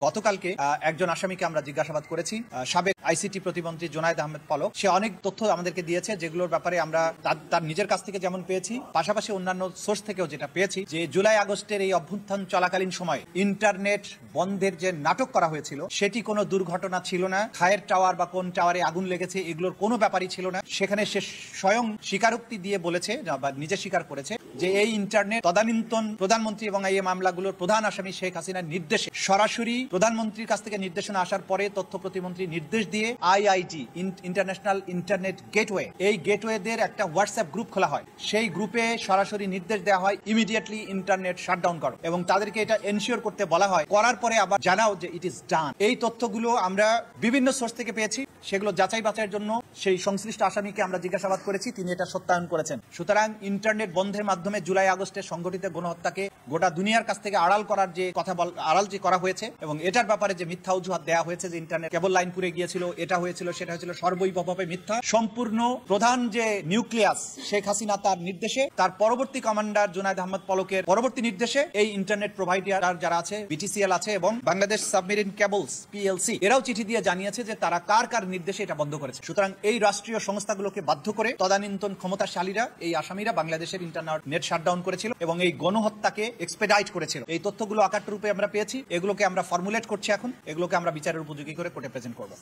গতকালকে একজন আসামিকে আমরা জিজ্ঞাসাবাদ করেছি, সাবেক আইসিটি প্রতিমন্ত্রী জুনায়েদ আহমেদ পলক। সে অনেক তথ্য আমাদেরকে দিয়েছে, যেগুলোর ব্যাপারে আমরা তার নিজের কাছ থেকে যেমন পেয়েছি, পাশাপাশি অন্যান্য সোর্স থেকেও যেটা পেয়েছি, যে জুলাই আগস্টের এই অভ্যুত্থান চলাকালীন সময় ইন্টারনেট বন্ধের যে নাটক করা হয়েছিল সেটি কোনো দুর্ঘটনা ছিল না। খায়ের টাওয়ার বা কোন টাওয়ারে আগুন লেগেছে এগুলোর কোনো ব্যাপারই ছিল না। সেখানে সে স্বয়ং স্বীকারোক্তি দিয়ে বলেছে বা নিজে স্বীকার করেছে যে এই ইন্টারনেট তদানীন্তন প্রধানমন্ত্রী এবং এই মামলাগুলোর প্রধান আসামি শেখ হাসিনার নির্দেশে সরাসরি প্রধানমন্ত্রীর কাছ থেকে নির্দেশনা আসার পরে তথ্য প্রতিমন্ত্রী নির্দেশ দিয়ে আইআইটি ইন্টারন্যাশনাল ইন্টারনেট গেটওয়ে, এই গেটওয়েদের একটা হোয়াটসঅ্যাপ গ্রুপ খোলা হয়। সেই গ্রুপে সরাসরি নির্দেশ দেওয়া হয় ইমিডিয়েটলি ইন্টারনেট শাটডাউন করো, এবং তাদেরকে এটা এনশিওর করতে বলা হয়। করার পরে আবার জানাও যে ইট ইজ ডান। এই তথ্যগুলো আমরা বিভিন্ন সোর্স থেকে পেয়েছি, সেগুলো যাচাই বাছাইয়ের জন্য সেই সংশ্লিষ্ট আসামিকে আমরা জিজ্ঞাসাবাদ করেছি, তিনি এটা সত্যায়ন করেছেন। সুতরাং ইন্টারনেট বন্ধের মাধ্যমে জুলাই আগস্টে সংঘটিত গণহত্যাকে গোটা দুনিয়ার কাছ থেকে আড়াল করার যে কথা আড়াল যে করা হয়েছে, এবং এটার ব্যাপারে যে মিথ্যা অজুহাত দেওয়া হয়েছে যে ইন্টারনেট কেবল লাইন পুড়ে গিয়েছিল, এটা হয়েছিল সেটা হয়েছিল, সর্বৈবভাবে মিথ্যা। সম্পূর্ণ প্রধান যে নিউক্লিয়াস শেখ হাসিনা তার নির্দেশে, তার পরবর্তী কমান্ডার জুনায়েদ আহমেদ পলকের পরবর্তী নির্দেশে এই ইন্টারনেট প্রোভাইডার যারা আছে, বিটিসিএল আছে এবং বাংলাদেশ সাবমেরিন কেবলস পিএলসি, এরাও চিঠি দিয়ে জানিয়েছে যে তারা কার কার নির্দেশে এটা বন্ধ করেছে। সুতরাং এই রাষ্ট্রীয় সংস্থাগুলোকে বাধ্য করে তদানীন্তন ক্ষমতাশালীরা, এই আসামিরা বাংলাদেশের ইন্টারনেট শাটডাউন করেছিল এবং এই গণহত্যাকে এক্সপেডাইট করেছিল। এই তথ্যগুলো আকার রূপে আমরা পেয়েছি, এগুলোকে আমরা ফর্মুলেট করছি, এখন এগুলোকে আমরা বিচারের উপযোগী করে কোর্টে প্রেজেন্ট করবো।